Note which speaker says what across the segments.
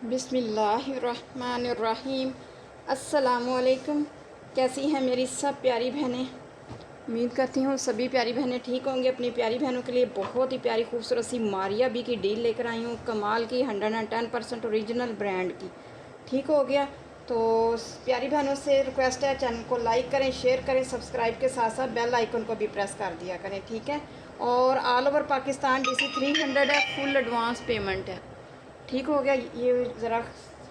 Speaker 1: बिस्मिल्लाहिर्रहमानिर्रहीम। अस्सलामुअलैकुम। कैसी हैं मेरी सब प्यारी बहनें? उम्मीद करती हूँ सभी प्यारी बहनें ठीक होंगी। अपनी प्यारी बहनों के लिए बहुत ही प्यारी खूबसूरत सी मारिया बी की डील लेकर आई हूँ। कमाल की 110% ओरिजिनल ब्रांड की। ठीक हो गया। तो प्यारी बहनों से रिक्वेस्ट है, चैनल को लाइक करें, शेयर करें, सब्सक्राइब के साथ साथ बेल आइकन को भी प्रेस कर दिया करें। ठीक है। और ऑल ओवर पाकिस्तान DC 300 है, फुल एडवांस पेमेंट है। ठीक हो गया। ये ज़रा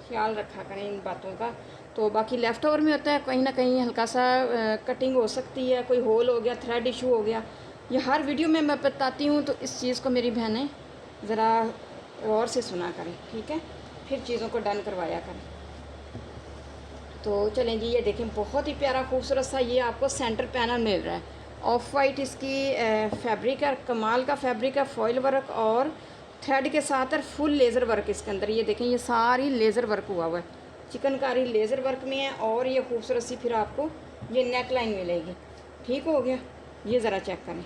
Speaker 1: ख्याल रखा करें इन बातों का। तो बाकी लेफ़्ट ओवर में होता है, कहीं ना कहीं हल्का सा कटिंग हो सकती है, कोई होल हो गया, थ्रेड इशू हो गया। ये हर वीडियो में मैं बताती हूँ, तो इस चीज़ को मेरी बहनें ज़रा गौर से सुना करें। ठीक है। फिर चीज़ों को डन करवाया करें। तो चलें जी, ये देखें बहुत ही प्यारा खूबसूरत सा ये आपको सेंटर पैनल मिल रहा है। ऑफ वाइट इसकी फैब्रिक है, कमाल का फैब्रिक है, फॉइल वर्क और थ्रेड के साथ है, फुल लेज़र वर्क इसके अंदर। ये देखें, ये सारी लेज़र वर्क हुआ हुआ है, चिकनकारी लेज़र वर्क में है। और ये खूबसूरत सी फिर आपको ये नेक लाइन मिलेगी। ठीक हो गया। ये ज़रा चेक करें।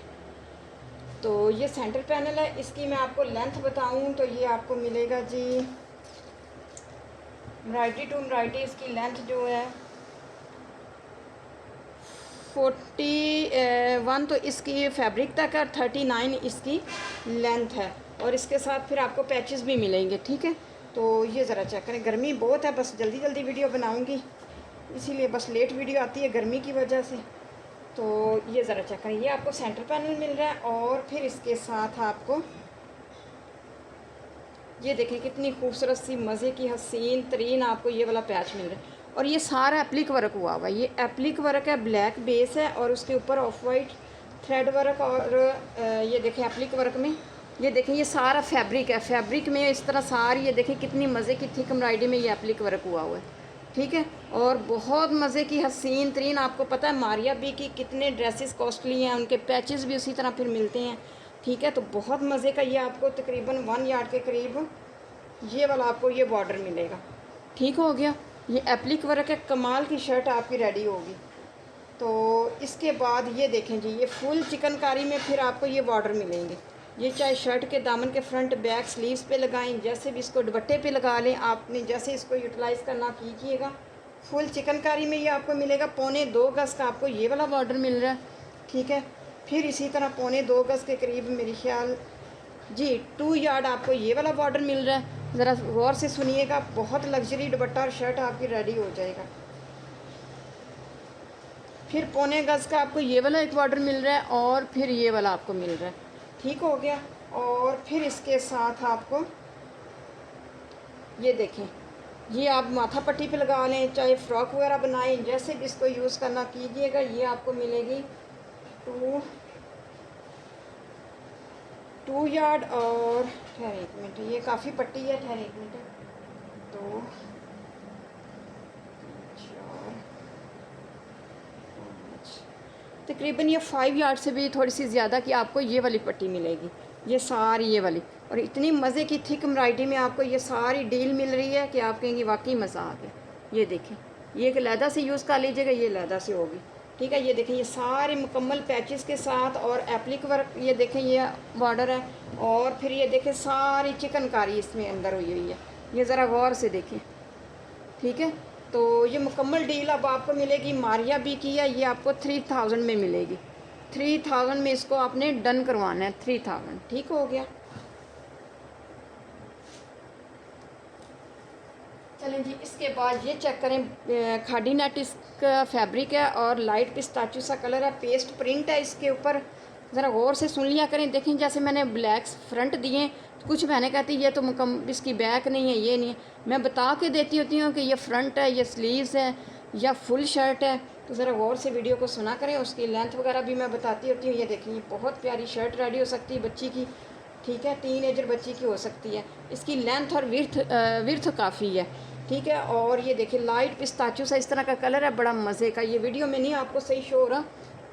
Speaker 1: तो ये सेंटर पैनल है। इसकी मैं आपको लेंथ बताऊँ तो ये आपको मिलेगा जी, एम्ब्रॉयडरी टू एम्ब्रॉयडरी इसकी लेंथ जो है 41 तो इसकी फैब्रिक तक है, 39 इसकी लेंथ है। और इसके साथ फिर आपको पैचेस भी मिलेंगे। ठीक है। तो ये ज़रा चेक करें। गर्मी बहुत है, बस जल्दी जल्दी वीडियो बनाऊंगी, इसीलिए बस लेट वीडियो आती है गर्मी की वजह से। तो ये ज़रा चेक करें। ये आपको सेंटर पैनल मिल रहा है और फिर इसके साथ आपको ये देखें कितनी खूबसूरत सी मज़े की हसीन तरीन आपको ये वाला पैच मिल रहा है। और ये सारा एप्लिक वर्क हुआ हुआ है। ये एप्लिक वर्क है, ब्लैक बेस है और उसके ऊपर ऑफ वाइट थ्रेड वर्क। और ये देखें एप्लिक वर्क में ये देखें ये सारा फैब्रिक है। फैब्रिक में इस तरह सारी ये देखें कितनी मज़े की थिक एम्ब्रॉयडरी में ये एप्लिक वर्क हुआ हुआ है। ठीक है। और बहुत मज़े की हसीन तरीन। आपको पता है मारिया बी की कितने ड्रेसेस कॉस्टली हैं, उनके पैचेस भी उसी तरह फिर मिलते हैं। ठीक है। तो बहुत मज़े का ये आपको तकरीबन 1 यार्ड के करीब ये वाला आपको ये बॉर्डर मिलेगा। ठीक हो गया। ये एप्लिक वर्क है, कमाल की शर्ट आपकी रेडी होगी। तो इसके बाद ये देखें जी, ये फुल चिकनकारी में फिर आपको ये बॉर्डर मिलेंगे। ये चाहे शर्ट के दामन के फ्रंट बैक स्लीव्स पे लगाएं, जैसे भी इसको दुपट्टे पे लगा लें, आपने जैसे इसको यूटिलाइज़ करना कीजिएगा। फुल चिकनकारी में ये आपको मिलेगा। 1.25 गज़ का आपको ये वाला बॉर्डर मिल रहा है। ठीक है। फिर इसी तरह 1.25 गज़ के करीब मेरे ख्याल जी 2 यार्ड आपको ये वाला बॉर्डर मिल रहा है। ज़रा गौर से सुनिएगा, बहुत लग्जरी दुपट्टा और शर्ट आपकी रेडी हो जाएगा। फिर 1.25 गज़ का आपको ये वाला एक बॉर्डर मिल रहा है और फिर ये वाला आपको मिल रहा है। ठीक हो गया। और फिर इसके साथ आपको ये देखें, ये आप माथा पट्टी पे लगा लें, चाहे फ्रॉक वगैरह बनाएं, जैसे भी इसको यूज़ करना कीजिएगा। ये आपको मिलेगी 2 यार्ड। और ठहरे एक मिनट, ये काफ़ी पट्टी है, ठहरे एक मिनट। 2 4 5 तकरीबन ये 5 यार्ड से भी थोड़ी सी ज़्यादा की आपको ये वाली पट्टी मिलेगी। ये सारी ये वाली, और इतनी मज़े की थिक एम्ब्रॉयडरी में आपको ये सारी डील मिल रही है कि आप कहेंगे वाकई मज़ा आ गया। ये देखें, ये एक लहदा से यूज़ कर लीजिएगा, ये लहदा से होगी। ठीक है। ये देखें, ये सारे मुकम्मल पैचेस के साथ और एप्लिक वर्क, ये देखें ये बॉर्डर है। और फिर ये देखें सारी चिकनकारी इसमें अंदर हुई हुई है। ये ज़रा गौर से देखें। ठीक है। तो ये मुकम्मल डील अब आपको मिलेगी। मारिया बी की है, ये आपको 3000 में मिलेगी। 3000 में इसको आपने डन करवाना है, 3000। ठीक हो गया। चलें जी, इसके बाद ये चेक करें, खादी नेट इसका फैब्रिक है और लाइट पिस्ताचियो सा कलर है, पेस्ट प्रिंट है इसके ऊपर। ज़रा गौर से सुन लिया करें। देखें, जैसे मैंने ब्लैक फ्रंट दिए, तो कुछ बहनें कहती ये तो इसकी बैक नहीं है, ये नहीं है। मैं बता के देती होती हूँ कि ये फ्रंट है, ये स्लीव्स है या फुल शर्ट है। तो ज़रा गौर से वीडियो को सुना करें। उसकी लेंथ वगैरह भी मैं बताती होती हूँ। ये देखें, ये बहुत प्यारी शर्ट रेडी हो सकती है बच्ची की। ठीक है। टीनेजर बच्ची की हो सकती है। इसकी लेंथ और विर्थ काफ़ी है। ठीक है। और ये देखिए लाइट पिस्ताचियो सा इस तरह का कलर है, बड़ा मज़े का। ये वीडियो में नहीं आपको सही शो हो रहा,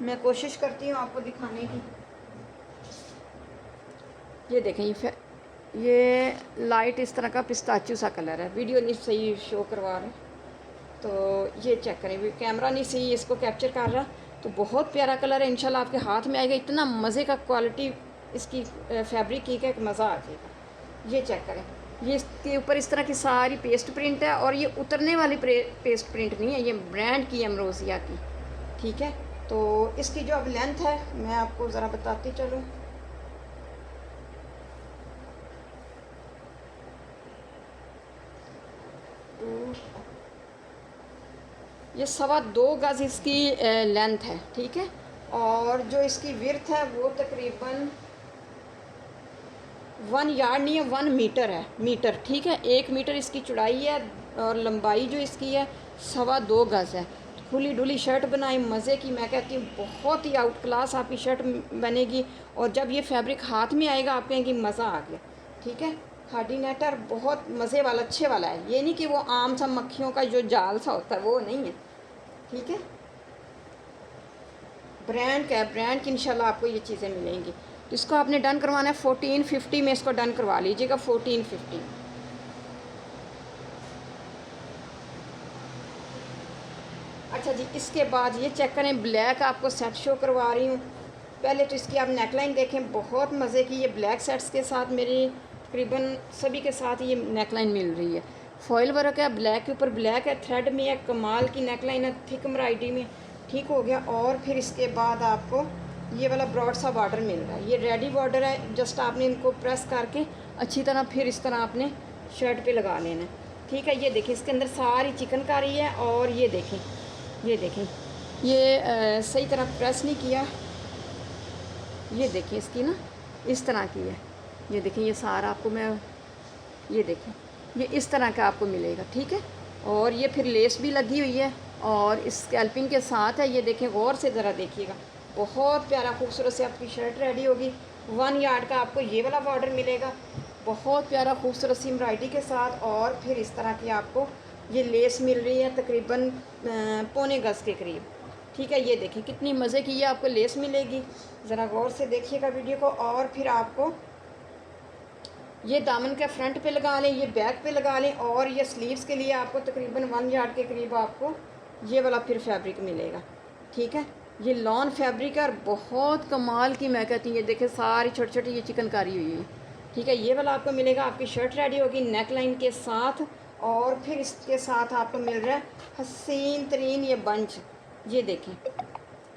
Speaker 1: मैं कोशिश करती हूँ आपको दिखाने की। ये देखें, ये लाइट इस तरह का पिस्ताचियो सा कलर है, वीडियो नहीं सही शो करवा रहे। तो ये चेक करें, कैमरा नहीं सही इसको कैप्चर कर रहा। तो बहुत प्यारा कलर है, इंशाल्लाह आपके हाथ में आएगा। इतना मज़े का क्वालिटी इसकी फैब्रिक की है कि मज़ा आ जाएगा। ये चेक करें, ये इसके ऊपर इस तरह की सारी पेस्ट प्रिंट है, और ये उतरने वाली पेस्ट प्रिंट नहीं है, ये ब्रांड की एम्ब्रोसिया की। ठीक है, तो इसकी जो अब लेंथ है मैं आपको ज़रा बताती चलूँ। ये 2.25 गज इसकी लेंथ है। ठीक है, और जो इसकी विर्थ है वो तकरीबन 1 यार्ड नहीं है, 1 मीटर है, मीटर। ठीक है, 1 मीटर इसकी चौड़ाई है, और लंबाई जो इसकी है 2.25 गज है। खुली डुली शर्ट बनाई मज़े की, मैं कहती हूँ बहुत ही आउट क्लास आपकी शर्ट बनेगी, और जब ये फैब्रिक हाथ में आएगा आप कहेंगे मज़ा आ गया। ठीक है, खादी नेटर बहुत मज़े वाला, अच्छे वाला है, ये नहीं कि वो आम सा मक्खियों का जो जाल सा होता है वो नहीं है। ठीक है, ब्रांड का है, ब्रांड की इंशाल्लाह आपको ये चीज़ें मिलेंगी। तो इसको आपने डन करवाना है 1450 में, इसको डन करवा लीजिएगा 1450। अच्छा जी, इसके बाद ये चेक करें, ब्लैक आपको सेट शो करवा रही हूँ। पहले तो इसकी आप नेकलाइन देखें, बहुत मज़े की, ये ब्लैक सेट्स के साथ मेरी तकरीबन सभी के साथ ये नेकलाइन मिल रही है। फॉइल वर्क है, ब्लैक के ऊपर ब्लैक है, थ्रेड में है, कमाल की नेकलाइन है, थिक एम्ब्रॉयडरी में। ठीक हो गया, और फिर इसके बाद आपको ये वाला ब्रॉड सा बॉर्डर मिल रहा है, ये रेडी बॉर्डर है, जस्ट आपने इनको प्रेस करके अच्छी तरह फिर इस तरह आपने शर्ट पे लगा लेना है। ठीक है, ये देखें इसके अंदर सारी चिकनकारी है, और ये देखें, ये देखें, ये सही तरह प्रेस नहीं किया, ये देखें इसकी ना इस तरह की है, ये देखें, ये सारा आपको मैं, ये देखें, ये इस तरह का आपको मिलेगा। ठीक है, और ये फिर लेस भी लगी हुई है, और इस स्कैल्पिंग के साथ है, ये देखें, गौर से ज़रा देखिएगा, बहुत प्यारा खूबसूरत से आपकी शर्ट रेडी होगी। 1 यार्ड का आपको ये वाला बॉर्डर मिलेगा, बहुत प्यारा खूबसूरत सी एम्ब्रॉयडरी के साथ, और फिर इस तरह की आपको ये लेस मिल रही है तकरीबन 1.25 गज के करीब। ठीक है, ये देखिए कितनी मज़े की ये आपको लेस मिलेगी, ज़रा गौर से देखिएगा वीडियो को। और फिर आपको ये दामन के फ्रंट पे लगा लें, ये बैक पे लगा लें, और ये स्लीव्स के लिए आपको तकरीबन 1 यार्ड के करीब आपको ये वाला फिर फैब्रिक मिलेगा। ठीक है, ये लॉन फैब्रिक है, और बहुत कमाल की, मैं कहती हूँ, ये देखें सारी छोटी छोटी ये चिकनकारी हुई है। ठीक है, ये वाला आपको मिलेगा, आपकी शर्ट रेडी होगी नेक लाइन के साथ, और फिर इसके साथ आपको मिल रहा है हसीन तरीन ये बंच, ये देखें,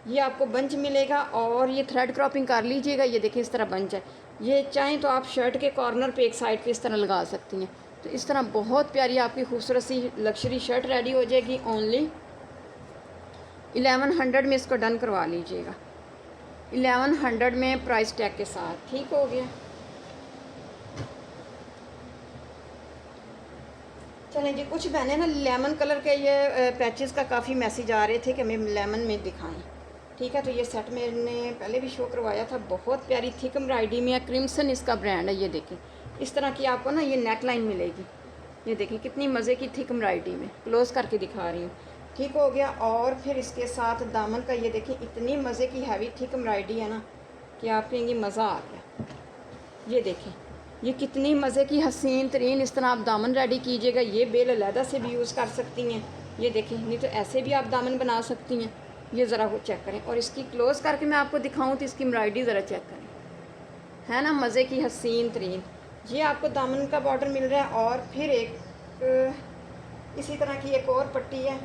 Speaker 1: ये आपको बंच मिलेगा, और ये थ्रेड क्रॉपिंग कर लीजिएगा, ये देखिए इस तरह बंच है। ये चाहें तो आप शर्ट के कॉर्नर पे एक साइड पे इस तरह लगा सकती हैं। तो इस तरह बहुत प्यारी आपकी खूबसूरत सी लग्जरी शर्ट रेडी हो जाएगी। ओनली 1100 में इसको डन करवा लीजिएगा, 1100 में प्राइस टैग के साथ। ठीक हो गया, चलें जी। कुछ बहनें ना लेमन कलर के ये पैचेस का काफ़ी मैसेज आ रहे थे कि हमें लेमन में दिखाएं। ठीक है, तो ये सेट मैंने पहले भी शो करवाया था, बहुत प्यारी थिक एम्ब्रॉयडरी में है, क्रिम्सन इसका ब्रांड है। ये देखें इस तरह की आपको ना ये नेक लाइन मिलेगी, ये देखें कितनी मज़े की थिक एम्ब्रॉयडरी में, क्लोज करके दिखा रही हूँ। ठीक हो गया, और फिर इसके साथ दामन का ये देखें, इतनी मज़े की हैवी थिक एम्ब्रॉयडरी है ना कि आप कहेंगे मज़ा आ गया। ये देखें, ये कितनी मज़े की हसीन तरीन, इस तरह आप दामन रेडी कीजिएगा। ये बेल अलहदा से भी यूज़ कर सकती हैं, ये देखें, नहीं तो ऐसे भी आप दामन बना सकती हैं। ये ज़रा वो चेक करें, और इसकी क्लोज़ करके मैं आपको दिखाऊं तो इसकी एम्ब्रॉयडरी ज़रा चेक करें, है ना मज़े की हसीन तरीन। ये आपको दामन का बॉर्डर मिल रहा है, और फिर एक इसी तरह की एक और पट्टी है,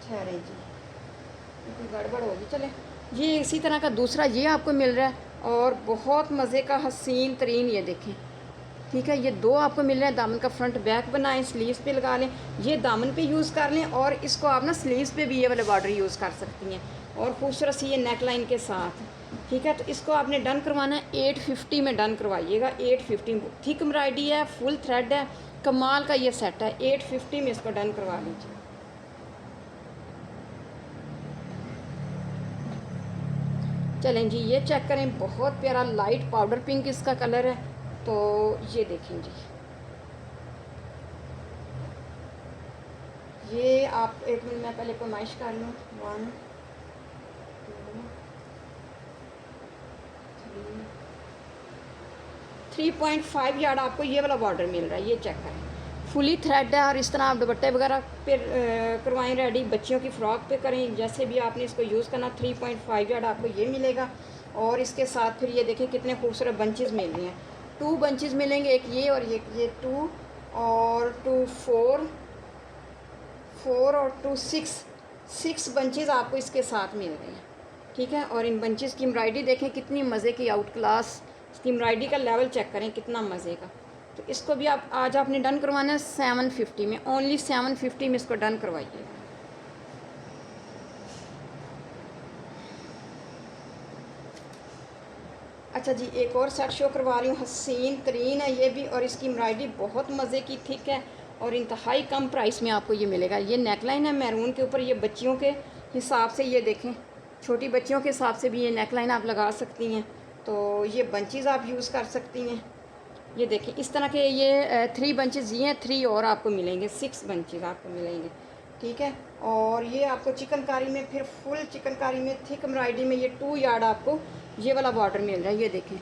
Speaker 1: ठहरे जी गड़बड़ होगी, चले। ये इसी तरह का दूसरा ये आपको मिल रहा है, और बहुत मज़े का हसीन तरीन, ये देखें। ठीक है, ये दो आपको मिल रहे हैं, दामन का फ्रंट बैक बनाएं, स्लीव्स पे लगा लें, ये दामन पे यूज़ कर लें, और इसको आप ना स्लीव्स पे भी ये वाले बॉर्डर यूज़ कर सकती हैं, और खूबसूरत सी ये नेक लाइन के साथ। ठीक है, तो इसको आपने डन करवाना है 850 में डन करवाइएगा। 850 थिक एम्ब्रॉयडरी है, फुल थ्रेड है, कमाल का ये सेट है। 850 में इसको डन करवा लीजिए। चलें जी, ये चेक करें, बहुत प्यारा लाइट पाउडर पिंक इसका कलर है। तो ये देखें जी, ये आप एक मिनट में पहले फरमाइश कर लूँ। 1 2 3 3.5 यार्ड आपको ये वाला बॉर्डर मिल रहा है, ये चेक करें, फुली थ्रेड है, और इस तरह आप दुपट्टे वगैरह पे करवाएं रेडी, बच्चियों की फ़्रॉक पे करें, जैसे भी आपने इसको यूज़ करना। 3.5 यार्ड आपको ये मिलेगा, और इसके साथ फिर ये देखें कितने खूबसूरत बंचेस मिल रही हैं। 2 बंचेस मिलेंगे, एक ये और ये 2 और 2 4 और 2 6 बंचेस आपको इसके साथ मिल रहे हैं। ठीक है, और इन बंचेस की एम्ब्रॉयडरी देखें कितनी मज़े की, आउट क्लास। इसकी एम्ब्रॉयडरी का लेवल चेक करें कितना मज़े का। तो इसको भी आप आज आपने डन करवाना है 750 में, ओनली 750 में इसको डन करवाइए। अच्छा जी, एक और सेट शो करवा रही हूँ, हसीन तरीन है ये भी, और इसकी एम्ब्रॉयडरी बहुत मज़े की थिक है और इंतहाई कम प्राइस में आपको ये मिलेगा। ये नेकलाइन है मैरून के ऊपर, ये बच्चियों के हिसाब से, ये देखें छोटी बच्चियों के हिसाब से भी ये नेकलाइन आप लगा सकती हैं। तो ये बंचेज़ आप यूज़ कर सकती हैं। ये देखें इस तरह के ये 3 बंचेज़ ये हैं, 3 और आपको मिलेंगे, 6 बंचेज़ आपको मिलेंगे। ठीक है, और ये आपको चिकनकारी में, फिर फुल चिकनकारी में थिक एम्ब्रॉयडरी में ये 2 यार्ड आपको ये वाला बॉर्डर मिल रहा है। ये देखें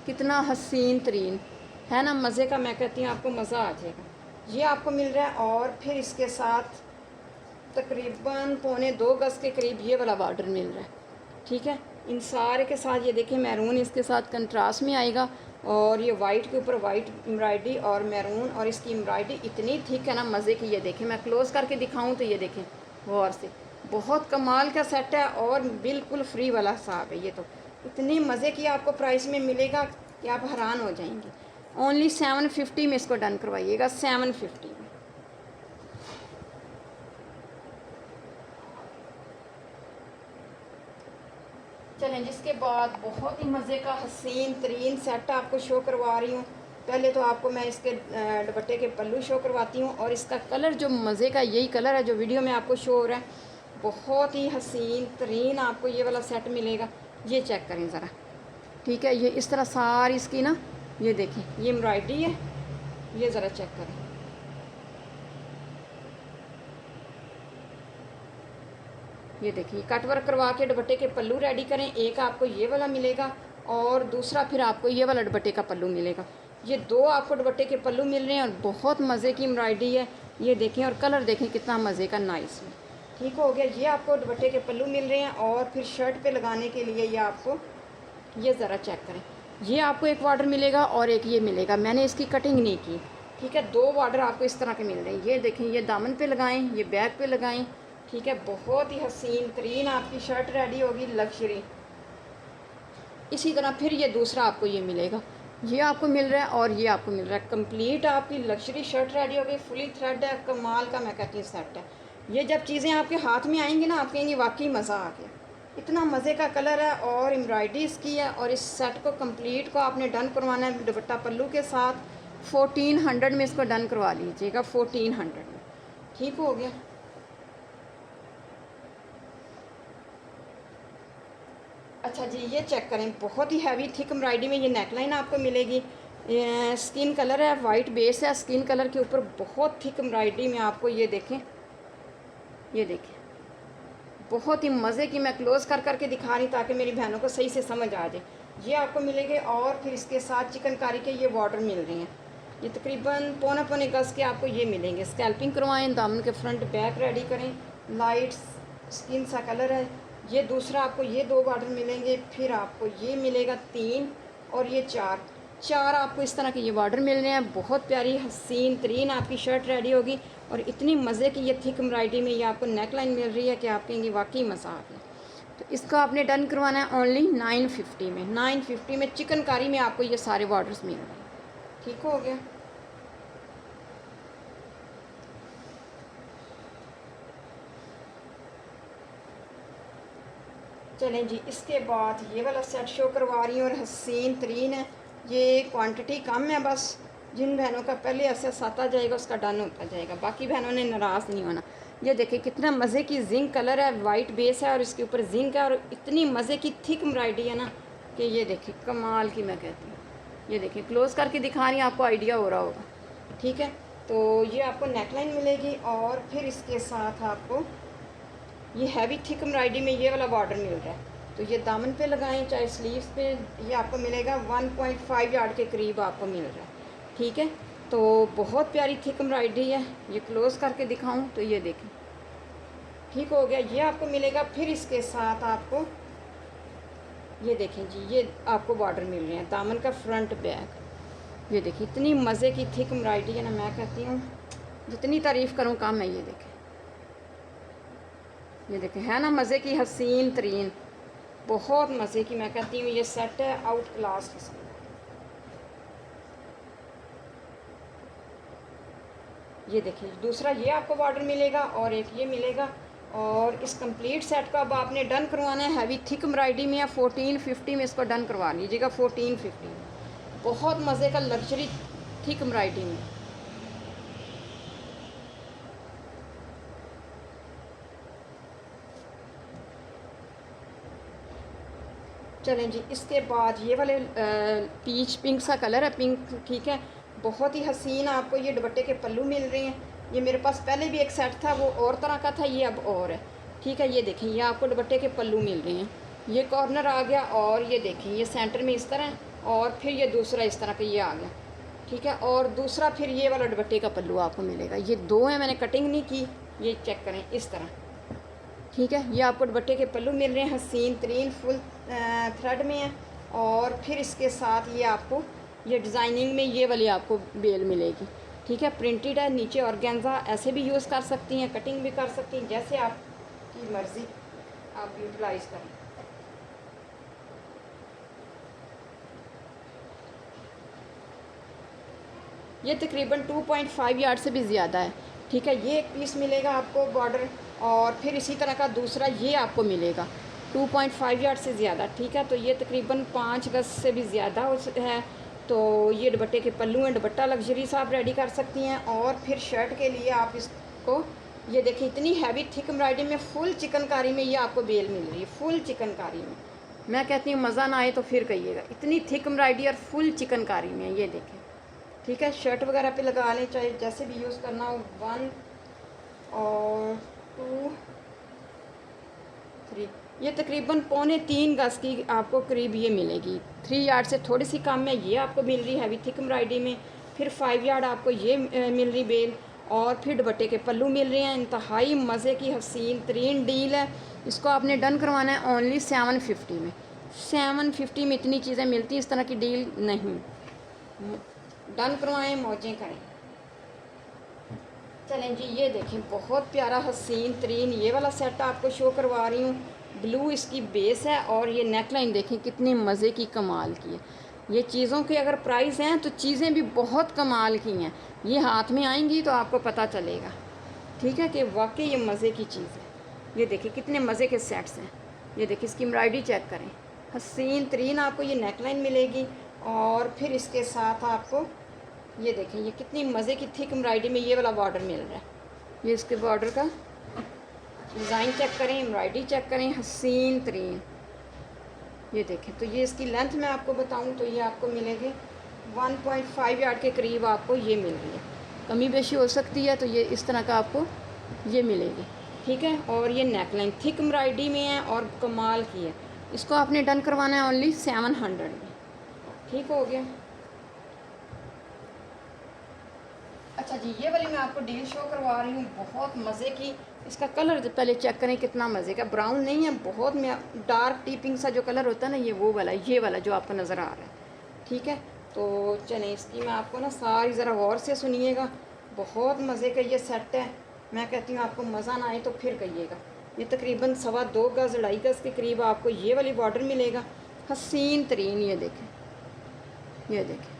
Speaker 1: कितना हसीन तरीन है ना, मज़े का। मैं कहती हूँ आपको मज़ा आ जाएगा। ये आपको मिल रहा है, और फिर इसके साथ तकरीबन 2.25 गज़ के करीब ये वाला बॉर्डर मिल रहा है। ठीक है, इन सारे के साथ ये देखें मैरून इसके साथ कंट्रास्ट में आएगा, और ये वाइट के ऊपर वाइट एम्ब्रॉयडरी और मैरून, और इसकी एम्ब्रॉयडरी इतनी थिक है ना, मज़े की। ये देखें मैं क्लोज़ करके दिखाऊं तो ये देखें गौर से, बहुत कमाल का सेट है और बिल्कुल फ्री वाला हिसाब है। ये तो इतनी मज़े की आपको प्राइस में मिलेगा कि आप हैरान हो जाएंगे। ओनली 750 में इसको डन करवाइएगा, 750 में। चलें, जिसके बाद बहुत ही मज़े का हसीन तरीन सेट आपको शो करवा रही हूँ। पहले तो आपको मैं इसके दुपट्टे के पल्लू शो करवाती हूँ, और इसका कलर जो मज़े का यही कलर है जो वीडियो में आपको शो हो रहा है। बहुत ही हसीन तरीन आपको ये वाला सेट मिलेगा। ये चेक करें ज़रा। ठीक है, ये इस तरह सारी इसकी ना, ये देखें ये एम्ब्रॉयडरी है, ये ज़रा चेक करें। ये देखिए कट वर्क करवा के दुपट्टे के पल्लू रेडी करें। एक आपको ये वाला मिलेगा और दूसरा फिर आपको ये वाला दुपट्टे का पल्लू मिलेगा। ये 2 आपको दुपट्टे के पल्लू मिल रहे हैं, और बहुत मज़े की एम्ब्रॉयडरी है। ये देखें, और कलर देखें कितना मज़े का, नाइस में। ठीक हो गया, ये आपको दुपट्टे के पल्लू मिल रहे हैं, और फिर शर्ट पे लगाने के लिए ये आपको, ये ज़रा चेक करें, ये आपको एक बॉर्डर मिलेगा और एक ये मिलेगा। मैंने इसकी कटिंग नहीं की। ठीक है, 2 बॉर्डर आपको इस तरह के मिल रहे हैं। ये देखें, ये दामन पे लगाएं, ये बैक पे लगाएं। ठीक है, बहुत ही हसीन तरीन आपकी शर्ट रेडी होगी, लग्जरी। इसी तरह फिर ये दूसरा आपको ये मिलेगा, ये आपको मिल रहा है और ये आपको मिल रहा है। कंप्लीट आपकी लग्जरी शर्ट रेडी होगी, फुली थ्रेड है, कमाल का मैं कहती हूँ सेट है। ये जब चीज़ें आपके हाथ में आएंगी ना, आप कहेंगे वाकई मज़ा आ गया। इतना मज़े का कलर है और एम्ब्रॉयडरी इसकी है, और इस सेट को कंप्लीट को आपने डन करवाना है दुपट्टा पल्लू के साथ। 1400 में इसको डन करवा लीजिएगा, 1400 में। ठीक हो गया। अच्छा जी, ये चेक करें, बहुत ही हैवी थिक एम्ब्रॉयडरी में ये नेकलाइन आपको मिलेगी। स्किन कलर है, वाइट बेस है, स्किन कलर के ऊपर बहुत थिक एम्ब्रॉयडरी में आपको ये देखें, ये देखें बहुत ही मज़े की। मैं क्लोज़ कर करके दिखा रही ताकि मेरी बहनों को सही से समझ आ जाए। ये आपको मिलेंगे, और फिर इसके साथ चिकनकारी के ये बॉर्डर मिल रहे हैं। ये तकरीबन 2.25 गज़ के आपको ये मिलेंगे। स्कैल्पिंग करवाएं, दामन के फ्रंट बैक रेडी करें, लाइट स्किन सा कलर है। ये दूसरा आपको ये 2 बॉर्डर मिलेंगे, फिर आपको ये मिलेगा 3 और ये 4 आपको इस तरह के ये बॉर्डर मिल रहे हैं। बहुत प्यारी हसीन तरीन आपकी शर्ट रेडी होगी, और इतनी मज़े की ये थिक एम्ब्रॉयडरी में ये आपको नेकलाइन मिल रही है कि आप कहेंगे वाकई मज़ा आ गया। तो इसका आपने डन करवाना है ओनली 950 में। 950 में चिकनकारी में आपको ये सारे बॉर्डर्स मिल रहे हैं। ठीक हो गया। चलें जी, इसके बाद ये वाला सेट शो करवा रही हूँ, और हसीन तरीन है। ये क्वांटिटी कम है, बस जिन बहनों का पहले ऐसे आता जाएगा उसका डन होता जाएगा, बाकी बहनों ने नाराज़ नहीं होना। ये देखिए कितना मज़े की जिंक कलर है, वाइट बेस है और इसके ऊपर जिंक है, और इतनी मज़े की थिक एम्ब्रॉयडरी है ना कि ये देखिए कमाल की मैं कहती हूँ। ये देखिए क्लोज़ करके दिखा रही हूँ, आपको आइडिया हो रहा होगा। ठीक है, तो ये आपको नेकलाइन मिलेगी, और फिर इसके साथ आपको ये हैवी थिक एम्ब्रॉयडरी में ये वाला बॉर्डर मिल रहा है। तो ये दामन पे लगाएं चाहे स्लीव्स पे, ये आपको मिलेगा 1.5 यार्ड के करीब आपको मिल रहा है। ठीक है, तो बहुत प्यारी थिक एम्ब्रॉयडरी है। ये क्लोज़ करके दिखाऊं तो ये देखें, ठीक हो गया। ये आपको मिलेगा, फिर इसके साथ आपको ये देखें जी, ये आपको बॉर्डर मिल रहे हैं, दामन का फ्रंट बैक। ये देखिए इतनी मज़े की थिक एम्ब्रॉयडरी है ना, मैं कहती हूँ जितनी तारीफ़ करूँ कम है। ये देखें है ना मज़े की हसीन तरीन, बहुत मज़े की। मैं कहती हूँ ये सेट है आउट क्लास किस्म। ये देखिए दूसरा ये आपको बॉर्डर मिलेगा और एक ये मिलेगा। और इस कंप्लीट सेट को अब आपने डन करवाना है हैवी थिक एम्ब्रॉयडरी में या 1450 में इसको डन करवा लीजिएगा। 1450 बहुत मज़े का लग्जरी थिक एम्ब्रॉयडरी में। चलें जी, इसके बाद ये वाले पीच पिंक सा कलर है, पिंक, ठीक है, बहुत ही हसीन आपको ये दुपट्टे के पल्लू मिल रहे हैं। ये मेरे पास पहले भी एक सेट था, वो और तरह का था, ये अब और है, ठीक है। ये देखें ये आपको दुपट्टे के पल्लू मिल रहे हैं। ये कॉर्नर आ गया और ये देखें ये सेंटर में इस तरह, और फिर ये दूसरा इस तरह का ये आ गया, ठीक है। और दूसरा फिर ये वाला दुपट्टे का पल्लू आपको मिलेगा। ये दो हैं, मैंने कटिंग नहीं की, ये चेक करें इस तरह, ठीक है। ये आपको दुपट्टे के पल्लू मिल रहे हैं, हसीन तरीन फुल थ्रेड में है। और फिर इसके साथ ये आपको ये डिज़ाइनिंग में ये वाली आपको बेल मिलेगी, ठीक है। प्रिंटेड है, नीचे ऑर्गेन्जा ऐसे भी यूज़ कर सकती हैं, कटिंग भी कर सकती हैं, जैसे आपकी मर्ज़ी आप यूटिलाइज़ करें। ये तकरीबन 2.5 यार्ड से भी ज़्यादा है, ठीक है। ये एक पीस मिलेगा आपको बॉर्डर, और फिर इसी तरह का दूसरा ये आपको मिलेगा 2.5 यार्ड से ज़्यादा, ठीक है। तो ये तकरीबन 5 गज से भी ज़्यादा है। तो ये दुपट्टे के पल्लू हैं, दुपट्टा लग्जरी सा आप रेडी कर सकती हैं। और फिर शर्ट के लिए आप इसको ये देखिए इतनी हैवी थिक एम्ब्रॉयडरी में फुल चिकनकारी में ये आपको बेल मिल रही है, फुल चिकनकारी में। मैं कहती हूँ मज़ा ना आए तो फिर कहिएगा, इतनी थिक एम्ब्रॉयडरी और फुल चिकनकारी में। ये देखें, ठीक है, शर्ट वगैरह पे लगा लें, चाहे जैसे भी यूज़ करना हो। 1 और 2 3, ये तकरीबन 2.25 गज की आपको करीब ये मिलेगी। 3 यार्ड से थोड़ी सी कम में ये आपको मिल रही है हैवी थिक एम्ब्रॉयडरी में। फिर 5 यार्ड आपको ये मिल रही बेल, और फिर दुपट्टे के पल्लू मिल रहे हैं। इंतहाई मज़े की हसीन तरीन डील है। इसको आपने डन करवाना है ओनली 750 में। 750 में इतनी चीज़ें मिलती हैं, इस तरह की डील नहीं। डन करवाएं, मौजें करें। चलें जी, ये देखें बहुत प्यारा हसीन तरीन ये वाला सेट आपको शो करवा रही हूँ। ब्लू इसकी बेस है, और ये नेकलाइन देखें कितनी मज़े की, कमाल की है। ये चीज़ों के अगर प्राइस हैं तो चीज़ें भी बहुत कमाल की हैं। ये हाथ में आएंगी तो आपको पता चलेगा, ठीक है, कि वाकई ये मज़े की चीज़ है। ये देखिए कितने मज़े के सेट्स हैं। ये देखिए इसकी एम्ब्रॉयडरी चेक करें, हसीन तरीन आपको ये नेकलाइन मिलेगी। और फिर इसके साथ आपको ये देखें ये कितनी मज़े की थिक एम्ब्रॉयडरी में ये वाला बॉर्डर मिल रहा है। ये इसके बॉर्डर का डिज़ाइन चेक करें, एम्ब्रॉयडरी चेक करें, हसीन तरीन। ये देखें, तो ये इसकी लेंथ मैं आपको बताऊं तो ये आपको मिलेगी 1.5 यार्ड के करीब आपको ये मिल रही है। कमी बेशी हो सकती है, तो ये इस तरह का आपको ये मिलेगी, ठीक है। और ये नेकलाइन थिक एम्ब्रॉयडरी में है और कमाल की है। इसको आपने डन करवाना है ओनली 700 में, ठीक हो गया। अच्छा जी, ये वाली मैं आपको डील शो करवा रही हूँ, बहुत मज़े की। इसका कलर पहले चेक करें कितना मज़े का, ब्राउन नहीं है, बहुत में डार्क टीपिंग सा जो कलर होता है ना, ये वो वाला, ये वाला जो आपको नज़र आ रहा है, ठीक है। तो चलें इसकी मैं आपको ना सारी ज़रा गौर से सुनिएगा। बहुत मज़े का ये सेट है। मैं कहती हूँ आपको मज़ा ना आए तो फिर कहिएगा। ये तकरीबन 2.25 गज़ 2.5 गज़ के करीब आपको ये वाली बॉर्डर मिलेगा, हसीन तरीन। ये देखें, ये देखें,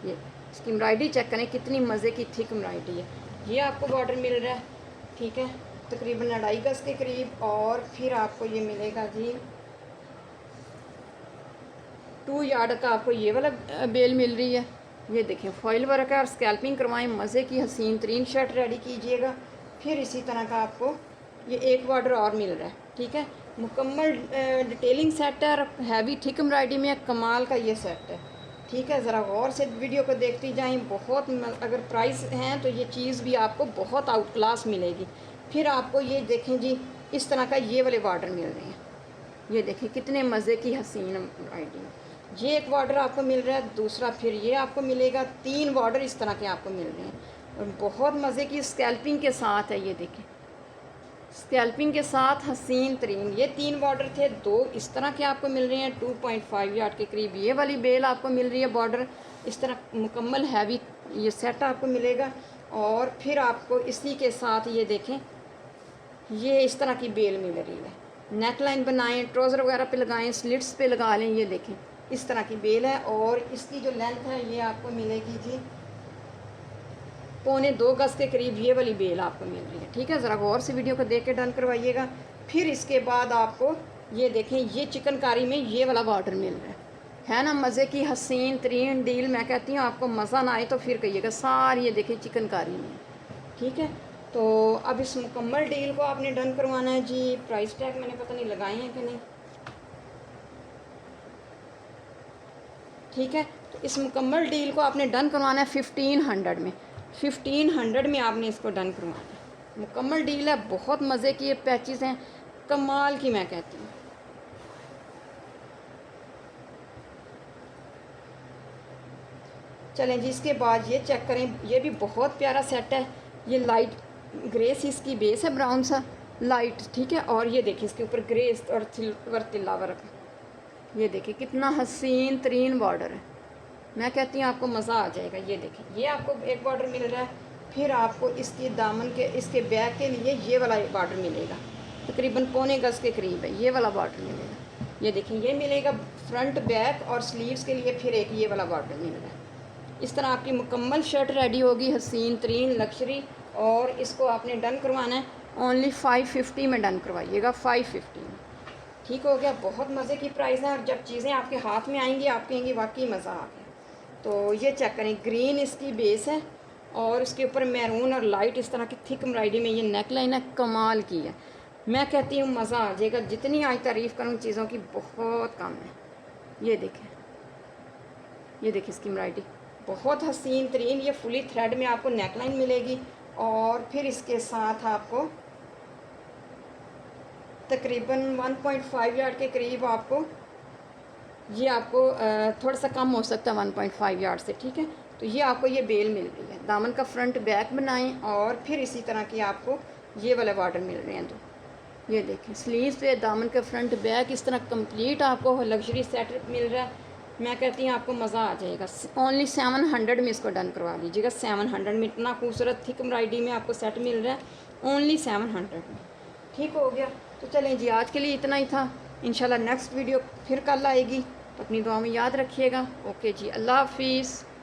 Speaker 1: ये इसकी एम्ब्रॉयडरी चेक करें कितनी मज़े की थिक एम्ब्रॉयडरी है। ये आपको बॉर्डर मिल रहा है, ठीक है, तकरीबन 2.5 गज़ के करीब। और फिर आपको ये मिलेगा जी 2 यार्ड का आपको ये वाला बेल मिल रही है। ये देखें फॉइल वर्क है और स्कैल्पिंग करवाएं, मज़े की हसीन तरीन शर्ट रेडी कीजिएगा। फिर इसी तरह का आपको ये एक बॉर्डर और मिल रहा है, ठीक है। मुकम्मल डिटेलिंग सेट है और हैवी थिक एम्ब्रॉयडरी में कमाल का ये सेट है, ठीक है। ज़रा गौर से वीडियो को देखती जाएं। बहुत अगर प्राइस हैं तो ये चीज़ भी आपको बहुत आउट क्लास मिलेगी। फिर आपको ये देखें जी इस तरह का ये वाले बॉर्डर मिल रहे हैं। ये देखें कितने मज़े की हसीन एम्ब्रॉयडरी। ये एक बॉर्डर आपको मिल रहा है, दूसरा फिर ये आपको मिलेगा, 3 बॉर्डर इस तरह के आपको मिल रहे हैं और बहुत मज़े की स्कैल्पिंग के साथ है। ये देखें स्कैल्पिंग के साथ हसीन तरीन, ये 3 बॉर्डर थे। 2 इस तरह के आपको मिल रहे हैं 2.5 यार्ड के करीब। ये वाली बेल आपको मिल रही है बॉर्डर इस तरह मुकम्मल हैवी ये सेट आपको मिलेगा। और फिर आपको इसी के साथ ये देखें ये इस तरह की बेल मिल रही है। नेक लाइन बनाएँ, ट्राउज़र वगैरह पे लगाएं, स्लिट्स पे लगा लें। ये देखें इस तरह की बेल है और इसकी जो लेंथ है ये आपको मिलेगी जी 1.25 गज़ के करीब। ये वाली बेल आपको मिल रही है, ठीक है। ज़रा गौर से वीडियो को देख के डन करवाइएगा। फिर इसके बाद आपको ये देखें ये चिकनकारी में ये वाला बॉर्डर मिल रहा है ना। मज़े की हसीन तरीन डील। मैं कहती हूँ आपको मज़ा ना आए तो फिर कहिएगा। सारी ये देखें चिकनकारी में, ठीक है। तो अब इस मुकम्मल डील को आपने डन करवाना है जी। प्राइस टैग मैंने पता नहीं लगाए हैं कि नहीं, ठीक है। तो इस मुकम्मल डील को आपने डन करवाना है 1500 में। 1500 में आपने इसको डन करवाना है। मुकम्मल डील है, बहुत मज़े की ये पैचेस हैं, कमाल की मैं कहती हूँ। चलें जी, इसके बाद ये चेक करें, ये भी बहुत प्यारा सेट है। ये लाइट ग्रे सी इसकी बेस है, ब्राउन सा लाइट, ठीक है। और ये देखिए इसके ऊपर ग्रे और सिल्वर तिल्ला वर्क। ये देखिए कितना हसीन तरीन बॉर्डर है। मैं कहती हूँ आपको मज़ा आ जाएगा। ये देखिए ये आपको एक बॉर्डर मिल रहा है। फिर आपको इसकी दामन के इसके बैक के लिए ये वाला बॉर्डर मिलेगा, तकरीबन 1.25 गज़ के करीब है। ये वाला बॉर्डर मिलेगा। ये देखिए ये मिलेगा फ्रंट बैक और स्लीव्स के लिए। फिर एक ये वाला बॉर्डर मिल रहा है। इस तरह आपकी मुकम्मल शर्ट रेडी होगी, हसीन तरीन लग्जरी। और इसको आपने डन करवाना है ओनली 550 में डन करवाइएगा, 550 में, ठीक हो गया। बहुत मज़े की प्राइस है और जब चीज़ें आपके हाथ में आएंगी आप कहेंगी वाकई मज़ा आ गया। तो ये चेक करें, ग्रीन इसकी बेस है और उसके ऊपर मैरून और लाइट इस तरह की थिक एम्ब्रॉयडरी में ये नेक लाइन है, कमाल की है। मैं कहती हूँ मज़ा आ जाएगा। जितनी आज तारीफ़ करूँ चीज़ों की बहुत कम है। ये देखें, ये देखिए इसकी एम्ब्रॉयडरी बहुत हसीन तरीन। ये फुली थ्रेड में आपको नेक लाइन मिलेगी और फिर इसके साथ आपको तकरीबन 1.5 यार्ड के करीब आपको ये आपको थोड़ा सा कम हो सकता है 1.5 यार्ड से, ठीक है। तो ये आपको ये बेल मिल रही है। दामन का फ्रंट बैक बनाएं और फिर इसी तरह की आपको ये वाले बॉर्डर मिल रहे हैं। तो ये देखें स्लीव्स पे दामन का फ्रंट बैक इस तरह कंप्लीट आपको लग्जरी सेट मिल रहा है। मैं कहती हूँ आपको मज़ा आ जाएगा। ओनली 700 में इसको डन करवा लीजिएगा। 700 में इतना खूबसूरत थिक एम्ब्रॉयडरी में आपको सेट मिल रहा है ओनली 700 में, ठीक हो गया। तो चलें जी, आज के लिए इतना ही था। इंशाल्लाह नेक्स्ट वीडियो फिर कल आएगी, तो अपनी दुआ में याद रखिएगा। ओके जी, अल्लाह हाफिज़।